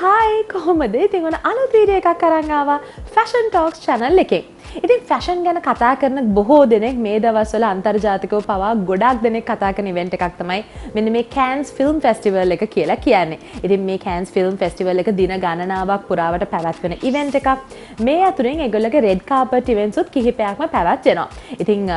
Hi කොහොමද? ඉතින් ඔන්න අලුත් වීඩියෝ එකක් අරන් ආවා Fashion Talks channel එකෙන්. ඉතින් ෆැෂන් ගැන කතා කරන බොහෝ දෙනෙක් මේ දවස්වල අන්තර්ජාතිකව පවා ගොඩාක් දෙනෙක් කතා කරන ඉවෙන්ට් එකක් තමයි මෙන්න මේ Cannes Film Festival එක කියලා කියන්නේ. ඉතින් මේ Cannes Film Festival එක දින ගණනාවක් පුරාවට පැවැත්වෙන ඉවෙන්ට් එකක්. මේ අතුරින් ඒගොල්ලෝගේ red carpet events උත් කිහිපයක්ම පැවැත්වෙනවා. ඉතින්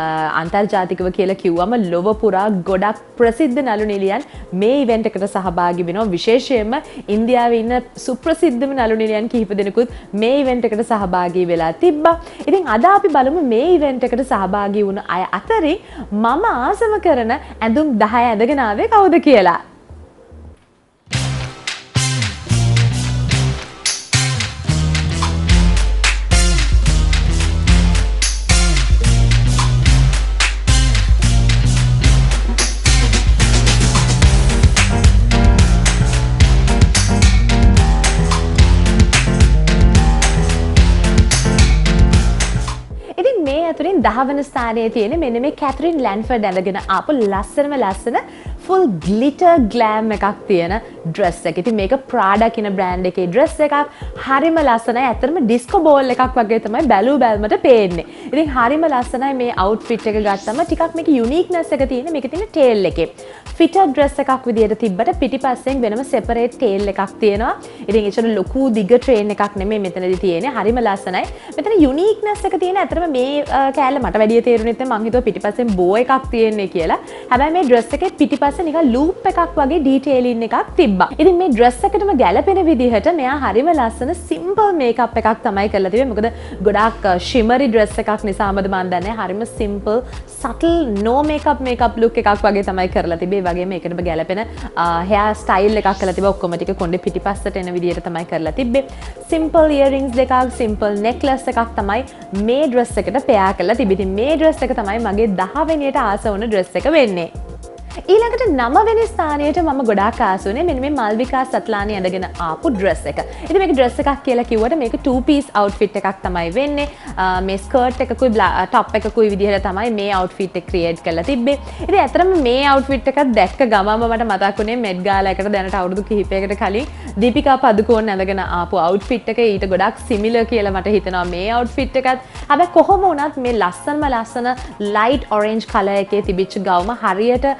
අන්තර්ජාතිකව කියලා කිව්වම ලොව පුරා ගොඩක් ප්‍රසිද්ධ නළු නිළියන් මේ ඉවෙන්ට් එකට සහභාගී වෙනවා. විශේෂයෙන්ම ඉන්දියාවේ ඉන්න සුප්‍රසිද්ධම නළු නිළියන් කිහිප දෙනෙකුත් මේ ඉවෙන්ට් එකට සහභාගී වෙලා තිබ්බා. ඉතින් අද අපි බලමු මේ ඉවෙන්ට් එකට සහභාගී වුණ අය අතරින් මම ආසම කරන ඇඳුම් 10 ඇඳගෙන ආවේ කවුද කියලා. අතුරින් 10 වෙනි ස්ථානයේ තියෙන මෙන්න මේ කැතරින් ලැන්ෆර්ඩ් ඇඳගෙන ආපු ලස්සන full glitter glam එකක් තියෙන dress එක. ඉතින් මේක Prada කියන brand එකේ dress එකක්. හරිම ලස්සනයි. ඇත්තටම disco ball එකක් වගේ තමයි බැලු බැලමට පේන්නේ. ඉතින් හරිම ලස්සනයි මේ outfit එක ගත්තම ටිකක් මේක uniqueness එක තියෙන මේකේ තියෙන tail එකේ. fitted dress එකක් විදියට තිබ්බට පිටිපස්සෙන් වෙනම separate tail එකක් තියෙනවා. ඉතින් ඒචර ලොකු දිග train එකක් නෙමෙයි මෙතනදී තියෙන්නේ. හරිම ලස්සනයි. මෙතන uniqueness එක තියෙන ඇත්තටම මේ කෑල්ල මට වැඩිය තේරුණෙත් නැහැ. මං හිතුවා පිටිපස්සෙන් bow එකක් තියෙන්නේ කියලා. හැබැයි මේ dress එකේ පිටිපස්සේ නිකන් loop එකක් වගේ detailing එකක් තිබ්බා. ඉතින් මේ dress එකටම ගැලපෙන විදිහට මෙයා හරිම ලස්සන simple makeup එකක් තමයි කරලා තිබෙන්නේ. මොකද ගොඩාක් shimmery dress එකක් නිසාමද මන් දන්නේ. හරිම simple subtle no makeup look එකක් වගේ තමයි කරලා තිබේ. ඒ වගේම ඒකටම ගැලපෙන hair style එකක් කරලා තිබා. ඔක්කොම ටික කොණ්ඩේ පිටිපස්සට එන විදිහට තමයි කරලා තිබ්බේ. simple earrings දෙකක්, simple necklace එකක් තමයි මේ dress එකට pair කරලා තිබෙන්නේ. ඉතින් මේ dress එක තමයි මගේ 10 වෙනියට ආස වුණ dress එක වෙන්නේ. ඊළඟට 9 වෙනි ස්ථානයට මම ගොඩාක් ආස වුණේ මෙන්න මේ මල්විකා සත්ලානි ඇඳගෙන ආපු dress එක. ඉතින් මේක dress එකක් කියලා කිව්වට මේක two piece outfit එකක් තමයි වෙන්නේ. මේ skirt එකකුයි top එකකුයි විදිහට තමයි මේ outfit එක create කරලා තිබ්බේ. ඉතින් ඇත්තටම මේ outfit එකක් දැක්ක ගමම මට මතක් වුණේ Met Gala එකට දැනට අවුරුදු කිහිපයකට කලින් දීපිකා පදුකෝන් ඇඳගෙන ආපු outfit එක ඊට ගොඩාක් similar කියලා මට හිතෙනවා මේ outfit එකත්. හැබැයි කොහොම වුණත් මේ ලස්සන light orange color එකේ තිබිච්ච ගවුම හරියට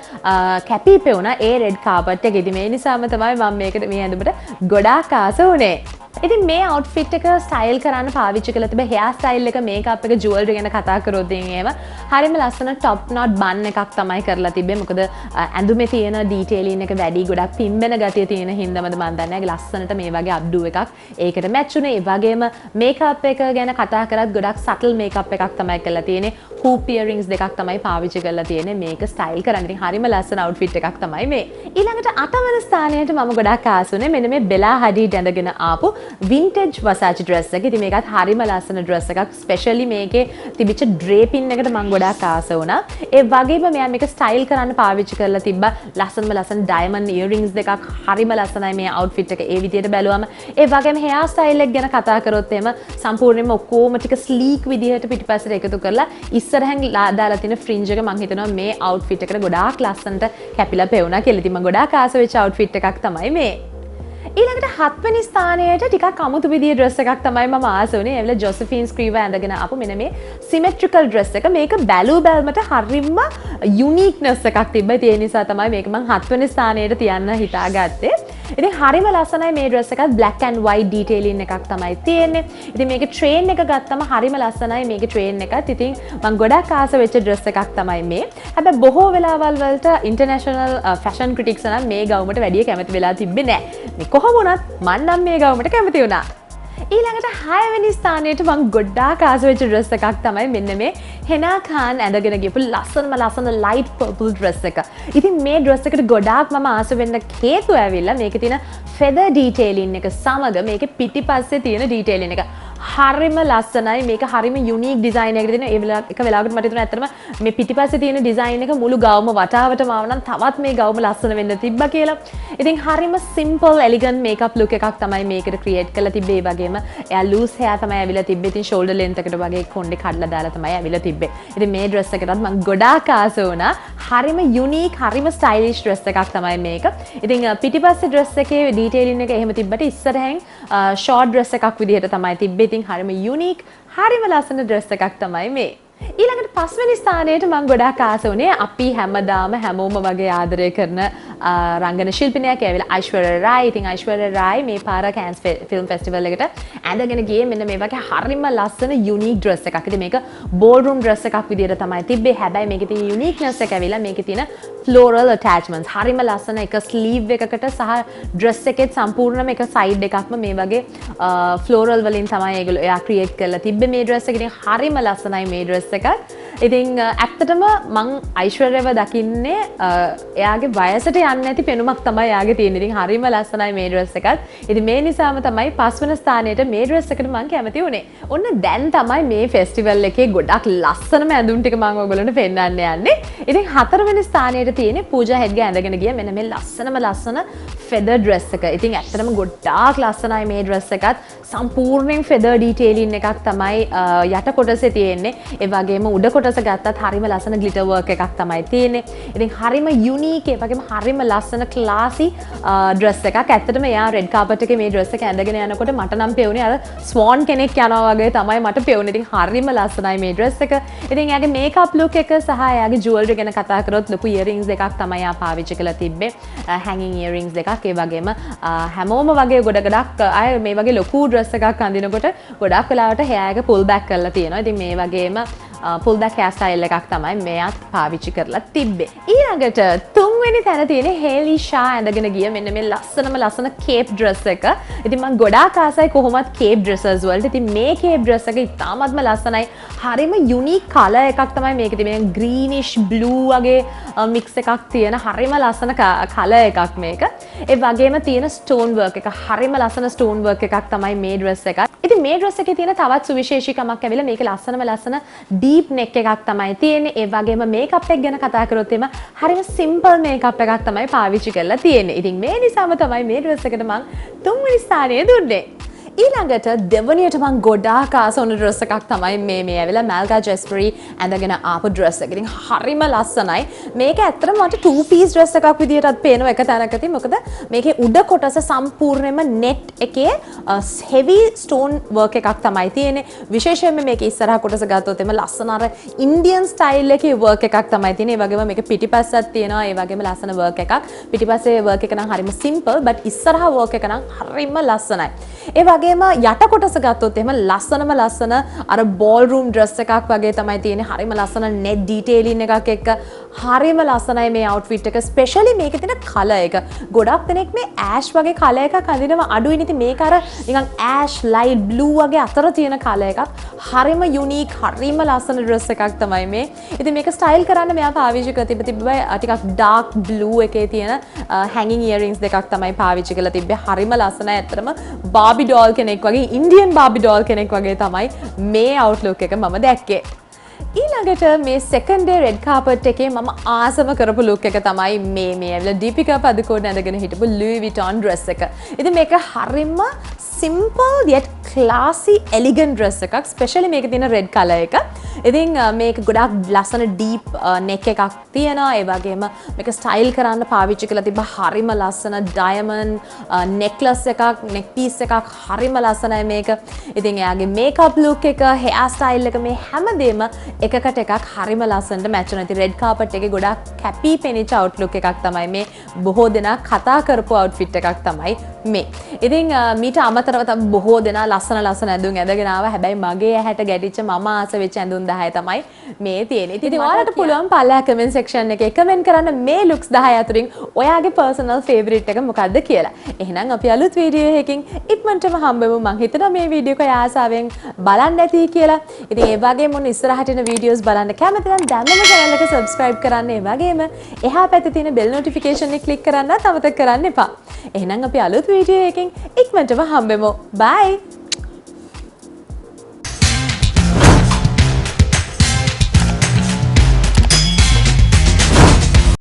කැපී පෙවුණා ඒ රෙඩ් කාපට් එකේ. ඉතින් මේ නිසාම තමයි මම මේකට මේ ඇඳුමට ගොඩාක් ආස වුණේ. ඉතින් මේ outfit එක ස්ටයිල් කරන්න පාවිච්චි කරලා තිබෙ hair style එක makeup එක jewelry ගැන කතා කරොත් එහෙම හරියම ලස්සන top knot bun එකක් තමයි කරලා තිබෙන්නේ. මොකද ඇඳුමේ තියෙන detailing එක වැඩි ගොඩක් පිම්බෙන ගතිය තියෙන හින්දාමද මන් දන්නේ නැහැ ලස්සනට මේ වගේ updo එකක් ඒකට match උනේ. ඒ වගේම makeup එක ගැන කතා කරත් ගොඩක් subtle makeup එකක් තමයි කරලා තියෙන්නේ. hoop earrings දෙකක් තමයි පාවිච්චි කරලා තියෙන්නේ මේක ස්ටයිල් කරන්න. ඉතින් හරියම ලස්සන outfit එකක් තමයි මේ. ඊළඟට 8 වෙනි ස්ථානයට මම ගොඩක් ආස වුණේ මෙන්න මේ Bella Hadid ඇඳගෙන ආපු vintage Versace dress එක. ඉතින් මේකත් හරිම ලස්සන dress එකක්. ස්පෙෂලි මේකේ තිබිච්ච draping එකට මම ගොඩාක් ආස වුණා. ඒ වගේම මෙයා මේක ස්ටයිල් කරන්න පාවිච්චි කරලා තිබ්බා. ලස්සන diamond earrings දෙකක් හරිම ලස්සනයි මේ outfit එක. ඒ විදිහට බැලුවම ඒ වගේම hair style එක ගැන කතා කරොත් එහෙම සම්පූර්ණයෙන්ම ඔක්කොම ටික sleek විදිහට පිටිපස්සට එකතු කරලා ඉස්සරහෙන් දාලා තියෙන fringe එක මම හිතනවා මේ outfit එකට ගොඩාක් ලස්සනට කැපිලා පෙවුණා කියලා. ඉතින් මම ගොඩාක් ආස වෙච්ච outfit එකක් තමයි මේ. ඊළඟට 7 වෙනි ස්ථානයට ටිකක් අමුතු විදිහේ dress එකක් තමයි මම ආස වුණේ. ඒ වෙලාව Josephine Scriva ඇඳගෙන ආපු මෙන්න මේ symmetrical dress එක. මේක බැලු බැලමට හරිම uniqueness එකක් තිබ්බා. ඒ නිසා තමයි මේක මම 7 වෙනි ස්ථානයට තියන්න හිතාගත්තේ. ඉතින් හරිම ලස්සනයි මේ dress එකත් black and white detailing එකක් තමයි තියෙන්නේ. ඉතින් මේකේ train එක ගත්තම හරිම ලස්සනයි මේකේ train එකත්. ඉතින් මම ගොඩක් ආස වෙච්ච dress එකක් තමයි මේ. හැබැයි බොහෝ වෙලාවල් වලට international fashion critics නම් මේ ගවුමට වැඩිය කැමති වෙලා තිබ්බේ නැහැ. මේ කොහොම වුණත් මම නම් මේ ගවුමට කැමති වුණා. ඊළඟට 6 වෙනි ස්ථානයට මම ගොඩාක් ආස වෙච්ච dress එකක් තමයි මෙන්න මේ Hena Khan ඇඳගෙන ගියපු ලස්සන light purple dress එක. ඉතින් මේ dress එකට ගොඩාක් මම ආස වෙන්න හේතුව ඇවිල්ලා මේකේ තියෙන feather detailing එක සමග මේකේ පිටිපස්සේ තියෙන detailing එක හරිම ලස්සනයි. මේක හරිම යුනික් ඩිසයින් එකකට තියෙන. එක වෙලාවකට මට හිතුණා ඇත්තටම මේ පිටිපස්සේ තියෙන ඩිසයින් එක මුළු ගවුම වටාවටම ආව නම් තවත් මේ ගවුම ලස්සන වෙන්න තිබ්බා කියලා. ඉතින් හරිම සිම්පල් එලිගන්ට් මේකප් ලුක් එකක් තමයි මේකට ක්‍රියේට් කරලා තිබ්බේ. ඒ වගේම එයා ලූස් හෙයා තමයි ඇවිල්ලා තිබ්බේ. ඉතින් ෂෝල්ඩර් ලෙන්ත් එකට වගේ කොණ්ඩේ කඩලා දාලා තමයි ඇවිල්ලා තිබ්බේ. ඉතින් මේ ඩ්‍රෙස් එකටත් මම ගොඩාක් ආස වුණා. හරිම යුනික් හරිම ස්ටයිලිෂ් ඩ්‍රෙස් එකක් තමයි මේක. ඉතින් පිටිපස්සේ ඩ්‍රෙස් එකේ ඩීටේලින් එක එහෙම තිබ්බට ඉස්සරහෙන් ෂෝට් ඩ්‍රෙස් එකක් විදිහට තමයි තිබ්බේ. ඉතින් හරිම යුනික් හරිම ලස්සන ඩ්‍රෙස් එකක් තමයි මේ. ඊළඟට පස්වෙනි ස්ථානයට මම ගොඩාක් ආස වුණේ අපි හැමදාම හැමෝම වගේ ආදරය කරන රංගන ශිල්පිනියක් ඇවිල්ලා අයිශ්වර්යා රායි. ඉතින් අයිශ්වර්යා රායි මේ පාර කෑන්ස් ෆිල්ම් ෆෙස්ටිවල් එකට ඇඳගෙන ගියේ මෙන්න මේ වගේ හරිම ලස්සන යුනික් ඩ්‍රෙස් එකක්. ඉතින් මේක බෝල්රූම් ඩ්‍රෙස් එකක් විදිහට තමයි තිබ්බේ. හැබැයි මේකේ තියෙන යුනික්නස් එක ඇවිල්ලා මේකේ තියෙන ෆ්ලෝරල් ඇටැච්මන්ට්ස් හරිම ලස්සන. එක ස්ලීව් එකකට සහ ඩ්‍රෙස් එකෙත් සම්පූර්ණම එක සයිඩ් එකක්ම මේ වගේ ෆ්ලෝරල් වලින් තමයි ඒගොල්ලෝ එයා ක්‍රියේට් කරලා තිබ්බේ මේ ඩ්‍රෙස් එක. ඉතින් හරිම ලස්සනයි මේ ඩ්‍රෙස් එකත්. ඉතින් ඇත්තටම මං අයිශ්වර්යව දකින්නේ එයාගේ වයසට යන්නේ නැති පෙනුමක් තමයි එයාගේ තියෙන්නේ. ඉතින් හරිම ලස්සනයි මේ ඩ්‍රෙස් එකත්. ඉතින් මේ නිසාම තමයි පස්වන ස්ථානයට මේ ඩ්‍රෙස් එකට මං කැමති වුණේ. ඔන්න දැන් තමයි මේ ෆෙස්ටිවල් එකේ ගොඩක් ලස්සනම ඇඳුම් ටික මං ඔයගොල්ලන්ට පෙන්නන්න යන්නේ. ඉතින් හතරවෙනි ස්ථානයට තියෙන්නේ පූජා හෙඩ්ගේ ඇඳගෙන ගිය මෙන්න මේ ලස්සන ෆෙදර් ඩ්‍රෙස් එක. ඉතින් ඇත්තටම ගොඩාක් ලස්සනයි මේ ඩ්‍රෙස් එකත්. සම්පූර්ණයෙන් ෆෙදර් ඩීටේලින් එකක් තමයි යට කොටසේ තියෙන්නේ. ඒ වගේම උඩ කොටස ගත්තත් හරිම ලස්සන ග්ලිටර් වර්ක් එකක් තමයි තියෙන්නේ. ඉතින් හරිම යුනික් ඒ වගේම හරිම ලස්සන ක්ලාසි ඩ්‍රෙස් එකක්. ඇත්තටම එයා රෙඩ් කාපට් එකේ මේ ඩ්‍රෙස් එක ඇඳගෙන යනකොට මට නම් පෙවුනේ අර ස්වෝන් කෙනෙක් යනවා වගේ තමයි මට පෙවුනේ. ඉතින් හරිම ලස්සනයි මේ ඩ්‍රෙස් එක. ඉතින් එයාගේ මේකප් ලුක් එක සහ එයාගේ ජුවල්රි ගැන කතා කරොත් ලොකු ඉයරින්ග්ස් දෙකක් තමයි එයා පාවිච්චි කරලා තිබ්බේ. හැංගින් ඉයරින්ග්ස් දෙකක්. ඒ වගේම හැමෝම වගේ ගොඩක් අය මේ වගේ ලොකු ඩ්‍රෙස් එකක් අඳිනකොට ගොඩක් වෙලාවට hair එක pull back කරලා තියෙනවා. ඉතින් මේ වගේම pull back hair style එකක් තමයි මෙයාත් පාවිච්චි කරලා තිබ්බේ. ඊළඟට තුන්වෙනි තැන තියෙන්නේ හේලි ෂා ඇඳගෙන ගිය මෙන්න මේ ලස්සන කේප් ඩ්‍රෙස් එක. ඉතින් මම ගොඩාක් ආසයි කොහොමත් කේප් ඩ්‍රෙසස් වලට. ඉතින් මේ කේප් ඩ්‍රෙස් එක ඉතාමත්ම ලස්සනයි. හරිම යුනික් කලර් එකක් තමයි මේකේ තියෙන්නේ. ග්‍රීනිෂ් බ්ලූ වගේ මික්ස් එකක් තියෙන හරිම ලස්සන කලර් එකක් මේක. ඒ වගේම තියෙන ස්ටෝන් වර්ක් එක හරිම ලස්සන ස්ටෝන් වර්ක් එකක් තමයි මේ ඩ්‍රෙස් එක. ඉතින් මේ ඩ්‍රෙස් එකේ තියෙන තවත් සුවිශේෂීකමක් ඇවිල්ලා මේක ලස්සන ඩීප් නෙක් එකක් තමයි තියෙන්නේ. ඒ වගේම මේකප් එක ගැන කතා කරොත් එම හරිම සිම්පල් මේකප් එකක් තමයි පාවිච්චි කරලා තියෙන්නේ. ඉතින් මේ නිසාම තමයි මේ ඩ්‍රෙස් එකට මම තුන්වෙනි ස්ථානය දුන්නේ. ඊළඟට දෙවනියට මං ගොඩාක් ආස වුණු ඩ්‍රෙස් එකක් තමයි මේ ඇවිල්ලා මල්ගා ජෙස්පරි ඇඳගෙන ආපු ඩ්‍රෙස් එක. ඉතින් හරිම ලස්සනයි. මේක ඇත්තටම මට 2 piece ඩ්‍රෙස් එකක් විදියටත් පේනවා එක තැනකදී. මොකද මේකේ උඩ කොටස සම්පූර්ණයෙන්ම net එකේ heavy stone work එකක් තමයි තියෙන්නේ. විශේෂයෙන්ම මේකේ ඉස්සරහ කොටස ගත්තොත් එම ලස්සන අර Indian style එකේ work එකක් තමයි තියෙන්නේ. ඒ වගේම මේක පිටිපස්සක් තියෙනවා. ඒ වගේම ලස්සන work එකක්. පිටිපස්සේ work එක නම් හරිම simple but ඉස්සරහ work එක නම් හරිම ලස්සනයි. ඒ වගේ යට කොටස ගත්තොත් එහෙම ලස්සන අර බෝල්රූම් ඩ්‍රෙස් එකක් වගේ තමයි තියෙන්නේ. හරිම ලස්සන net detailing එකක් එක්ක හරිම ලස්සනයි මේ outfit එක. ස්පෙෂලි මේකේ තියෙන කලර් එක. ගොඩක් දෙනෙක් මේ ඇෂ් වගේ කලර් එකක් අඳිනවා අඩුයි. ඉතින් මේක අර නිකන් ඇෂ් ලයිට් බ්ලූ වගේ අතර තියෙන කලර් එකක්. හරිම යුනික් හරිම ලස්සන ඩ්‍රෙස් එකක් තමයි මේ. ඉතින් මේක ස්ටයිල් කරන්න මෙයා පාවිච්චි කරලා තිබ්බේ ටිකක් ඩාර්ක් බ්ලූ එකේ තියෙන හැංගින් ඉයරින්ග්ස් දෙකක් තමයි පාවිච්චි කරලා තිබ්බේ. හරිම ලස්සනයි. ඇත්තටම බාබි ඩෝල් කෙනෙක් වගේ ඉන්දියන් බාබි ඩෝල් කෙනෙක් වගේ තමයි මේ අවුට්ලුක් එක මම දැක්කේ. ඊළඟට මේ second day red carpet එකේ මම ආසම කරපු look එක තමයි මේ ඇවිල්ලා දීපිකා පදුකෝන් ඇඳගෙන හිටපු Louis Vuitton dress එක. ඉතින් මේක හරිම simple yet classy elegant dress එකක්. especially මේකේ තියෙන red color එක. ඉතින් මේක ගොඩක් ලස්සන deep neck එකක් තියෙනවා. ඒ වගේම මේක style කරන්න පාවිච්චි කරලා තිබ්බ හරිම ලස්සන diamond necklace එකක්, neck piece එකක් හරිම ලස්සනයි මේක. ඉතින් එයාගේ makeup look එක, hair style එක මේ හැමදේම එකකට එකක් හරිම ලස්සනට match වෙනවා. ඉතින් red carpet එකේ ගොඩක් කැපී පෙනිච්ච outlook එකක් තමයි මේ. බොහෝ දෙනා කතා කරපු outfit එකක් තමයි මේ. ඉතින් මීට අමතරව තව බොහෝ දෙනා ලස්සන ඇඳුම් ඇඳගෙන ආවා. හැබැයි මගේ ඇහැට ගැටිච්ච මම ආස වෙච්ච ඇඳුම් 10 තමයි මේ තියෙන්නේ. ඉතින් ඔයාලට පුළුවන් පල්ලා comment section එකේ comment කරන්න මේ looks 10 අතරින් ඔයාගේ personal favorite එක මොකක්ද කියලා. එහෙනම් අපි අලුත් වීඩියෝ එකකින් ඉක්මනටම හම්බෙමු. මම හිතනවා මේ වීඩියෝ එක ඔයා ආසාවෙන් බලන්න ඇති කියලා. ඉතින් ඒ වගේම මොන ඉස්සරහට එන වීඩියෝස් බලන්න කැමති නම් දැන්ම channel එක subscribe කරන්න. ඒ වගේම එහා පැත්තේ තියෙන bell notification එක click කරන්නත් අමතක කරන්න එපා. එහෙනම් අපි අලුත් වීඩියෝ එකකින් ඉක්මනටම හම්බෙමු. bye.